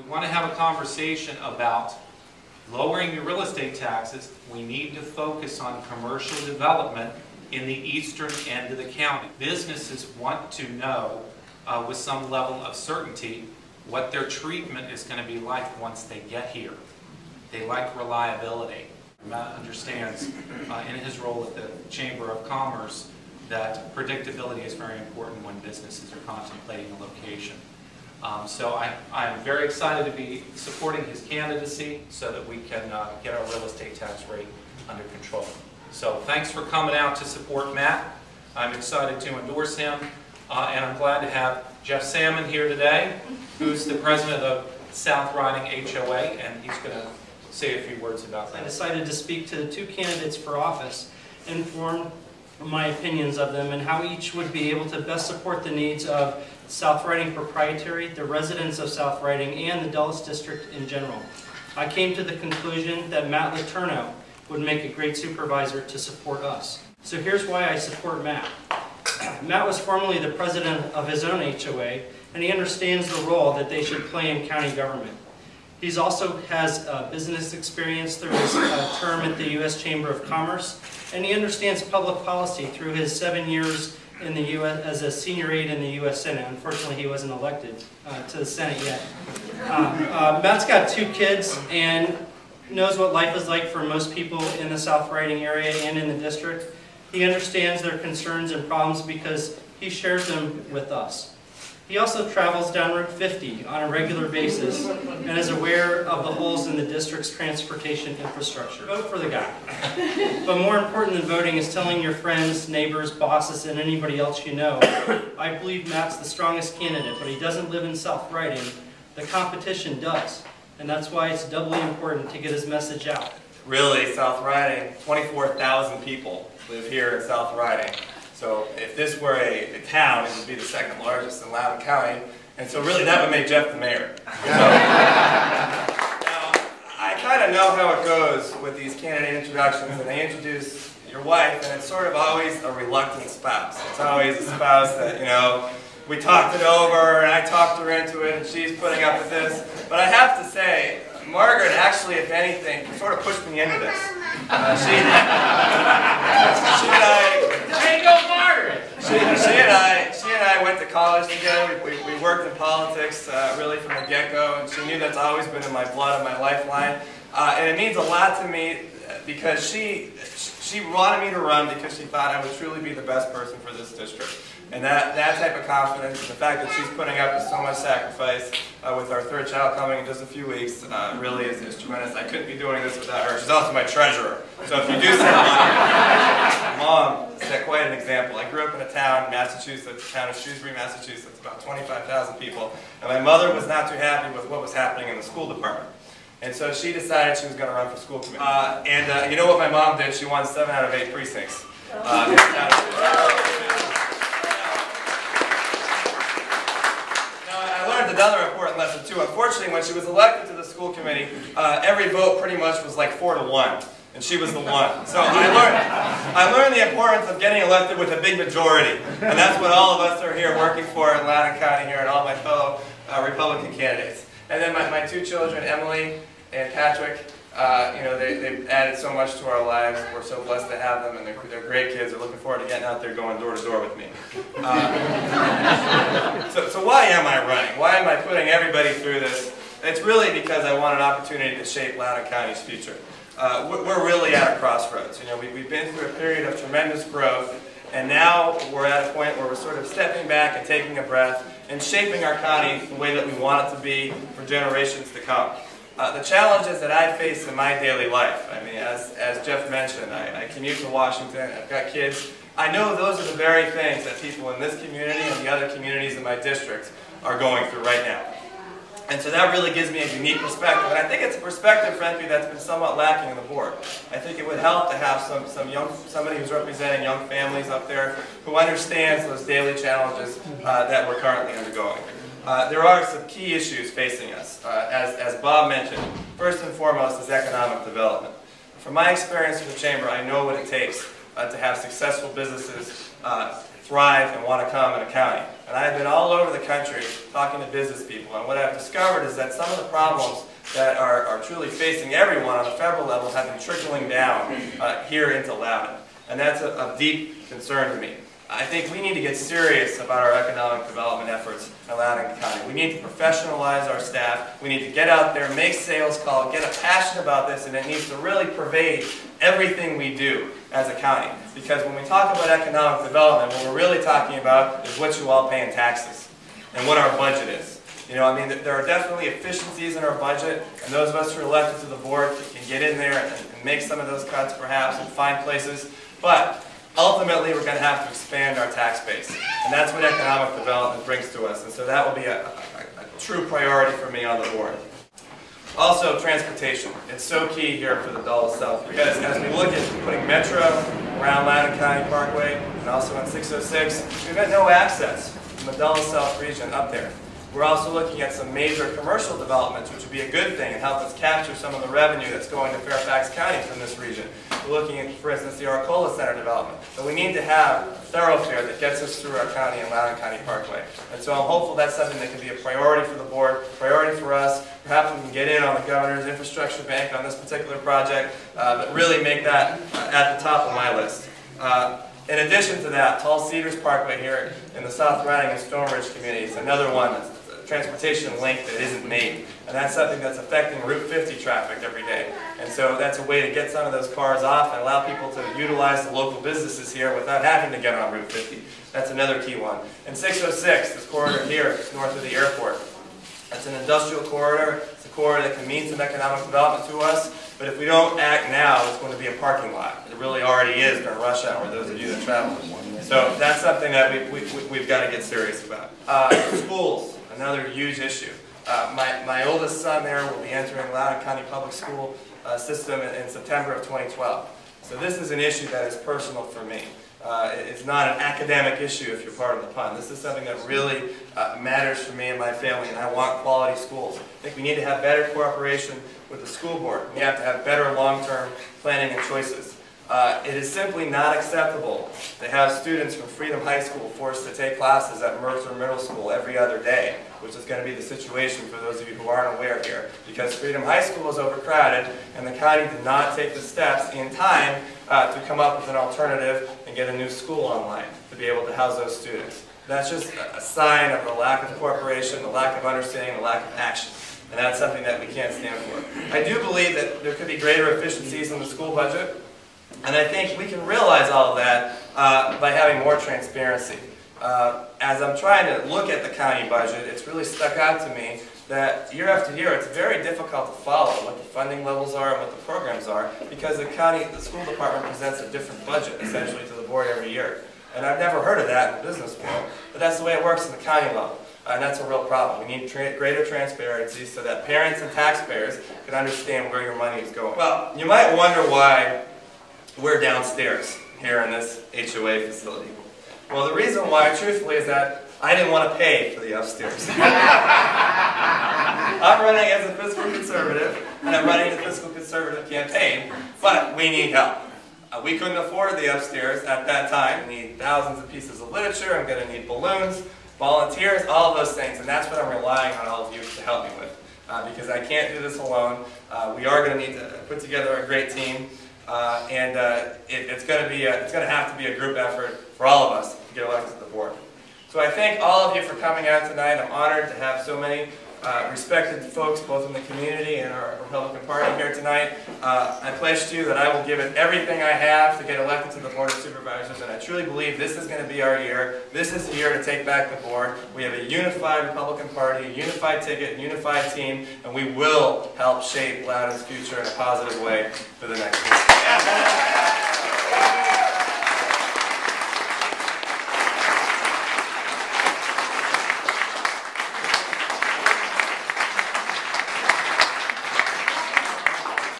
We want to have a conversation about lowering your real estate taxes. We need to focus on commercial development in the eastern end of the county. Businesses want to know with some level of certainty what their treatment is going to be like once they get here. They like reliability. Matt understands in his role at the Chamber of Commerce that predictability is very important when businesses are contemplating a location. So I'm very excited to be supporting his candidacy so that we can get our real estate tax rate under control. So thanks for coming out to support Matt. I'm excited to endorse him, and I'm glad to have Jeff Salmon here today, who's the president of South Riding HOA, and he's going to say a few words about that. I decided to speak to the two candidates for office, inform my opinions of them, and how each would be able to best support the needs of South Riding Proprietary, the residents of South Riding, and the Dulles District in general. I came to the conclusion that Matt Letourneau would make a great supervisor to support us. So here's why I support Matt. Matt was formerly the president of his own HOA, and he understands the role that they should play in county government. He also has business experience through his term at the U.S. Chamber of Commerce, and he understands public policy through his 7 years in the U.S. as a senior aide in the U.S. Senate. Unfortunately, he wasn't elected to the Senate yet. Matt's got 2 kids and knows what life is like for most people in the South Riding area and in the district. He understands their concerns and problems because he shares them with us. He also travels down Route 50 on a regular basis and is aware of the holes in the district's transportation infrastructure. Vote for the guy. But more important than voting is telling your friends, neighbors, bosses, and anybody else you know, I believe Matt's the strongest candidate, but he doesn't live in South Riding. The competition does, and that's why it's doubly important to get his message out. Really, South Riding, 24,000 people live here in South Riding. So if this were a town, it would be the 2nd largest in Loudoun County. And so really that would make Jeff the mayor. So, now, I kind of know how it goes with these candidate introductions, and they introduce your wife, and it's sort of always a reluctant spouse. It's always a spouse that, you know, we talked it over, and I talked her into it, and she's putting up with this. But I have to say, Margaret actually, if anything, sort of pushed me into this. She and I went to college together. We worked in politics really from the get-go, and she knew that's always been in my blood and my lifeline. And it means a lot to me because she wanted me to run because she thought I would truly be the best person for this district. And that type of confidence, and the fact that she's putting up with so much sacrifice with our 3rd child coming in just a few weeks, really is tremendous. I couldn't be doing this without her. She's also my treasurer. So if you do set my mom set quite an example. I grew up in a town in Massachusetts, the town of Shrewsbury, Massachusetts, about 25,000 people. And my mother was not too happy with what was happening in the school department. And so she decided she was going to run for school committee. You know what my mom did? She won 7 out of 8 precincts. Another important lesson too. Unfortunately, when she was elected to the school committee, every vote pretty much was like 4 to 1, and she was the one. So I learned the importance of getting elected with a big majority, and that's what all of us are here working for in Loudoun County here, and all my fellow Republican candidates. And then my 2 children, Emily and Patrick. You know, they've added so much to our lives. We're so blessed to have them, and they're great kids. They're looking forward to getting out there going door to door with me. So why am I running? Why am I putting everybody through this? It's really because I want an opportunity to shape Loudoun County's future. We're really at a crossroads. You know, we've been through a period of tremendous growth, and now we're at a point where we're sort of stepping back and taking a breath and shaping our county the way that we want it to be for generations to come. The challenges that I face in my daily life, I mean, as Jeff mentioned, I commute to Washington, I've got kids. I know those are the very things that people in this community and the other communities in my district are going through right now. And so that really gives me a unique perspective, and I think it's a perspective, frankly, that's been somewhat lacking on the board. I think it would help to have somebody who's representing young families up there who understands those daily challenges that we're currently undergoing. There are some key issues facing us, as Bob mentioned. First and foremost is economic development. From my experience in the Chamber, I know what it takes to have successful businesses thrive and want to come in a county. And I've been all over the country talking to business people, and what I've discovered is that some of the problems that are truly facing everyone on the federal level have been trickling down here into Loudoun. And that's a deep concern to me. I think we need to get serious about our economic development efforts in Loudoun County. We need to professionalize our staff. We need to get out there, make sales calls, get a passion about this, and it needs to really pervade everything we do as a county. Because when we talk about economic development, what we're really talking about is what you all pay in taxes and what our budget is. You know, I mean, there are definitely efficiencies in our budget, and those of us who are elected to the board can get in there and make some of those cuts perhaps and find places. But ultimately, we're going to have to expand our tax base, and that's what economic development brings to us, and so that will be a true priority for me on the board. Also, transportation. It's so key here for the Dulles South, because as we look at putting Metro around Loudoun County Parkway and also on 606, we've got no access from the Dulles South region up there. We're also looking at some major commercial developments, which would be a good thing and help us capture some of the revenue that's going to Fairfax County from this region. We're looking at, for instance, the Arcola Center development. So we need to have a thoroughfare that gets us through our county and Loudoun County Parkway. And so I'm hopeful that's something that can be a priority for the board, priority for us. Perhaps we can get in on the Governor's Infrastructure Bank on this particular project, but really make that at the top of my list. In addition to that, Tall Cedars Parkway here in the South Riding and Stonebridge communities, another one that's transportation link that isn't made. And that's something that's affecting Route 50 traffic every day. And so that's a way to get some of those cars off and allow people to utilize the local businesses here without having to get on Route 50. That's another key one. And 606, this corridor here, north of the airport. That's an industrial corridor. It's a corridor that can mean some economic development to us. But if we don't act now, it's going to be a parking lot. It really already is during rush hour, those of you that travel. So that's something that we've got to get serious about. Schools. Another huge issue. My oldest son there will be entering Loudoun County Public School system in September of 2012. So this is an issue that is personal for me. It's not an academic issue if you're part of the pun. This is something that really matters for me and my family, and I want quality schools. I think we need to have better cooperation with the school board. We have to have better long-term planning and choices. It is simply not acceptable to have students from Freedom High School forced to take classes at Mercer Middle School every other day, which is going to be the situation for those of you who aren't aware here, because Freedom High School is overcrowded and the county did not take the steps in time to come up with an alternative and get a new school online to be able to house those students. That's just a sign of the lack of cooperation, the lack of understanding, the lack of action. And that's something that we can't stand for. I do believe that there could be greater efficiencies in the school budget. And I think we can realize all of that by having more transparency. As I'm trying to look at the county budget, it's really stuck out to me that year after year it's very difficult to follow what the funding levels are and what the programs are, because the school department presents a different budget essentially to the board every year. And I've never heard of that in the business world, but that's the way it works in the county level. And that's a real problem. We need greater transparency so that parents and taxpayers can understand where your money is going. Well, you might wonder why we're downstairs here in this HOA facility. Well, the reason why, truthfully, is that I didn't want to pay for the upstairs. I'm running as a fiscal conservative, and I'm running a fiscal conservative campaign, but we need help. We couldn't afford the upstairs at that time. We need thousands of pieces of literature. I'm going to need balloons, volunteers, all of those things, and that's what I'm relying on all of you to help me with, because I can't do this alone. We are going to need to put together a great team. It's going to have to be a group effort for all of us to get elected to the board. So I thank all of you for coming out tonight. I'm honored to have so many respected folks, both in the community and our Republican Party here tonight. I pledge to you that I will give it everything I have to get elected to the Board of Supervisors, and I truly believe this is going to be our year. This is the year to take back the board. We have a unified Republican Party, a unified ticket, a unified team, and we will help shape Loudoun's future in a positive way for the next year.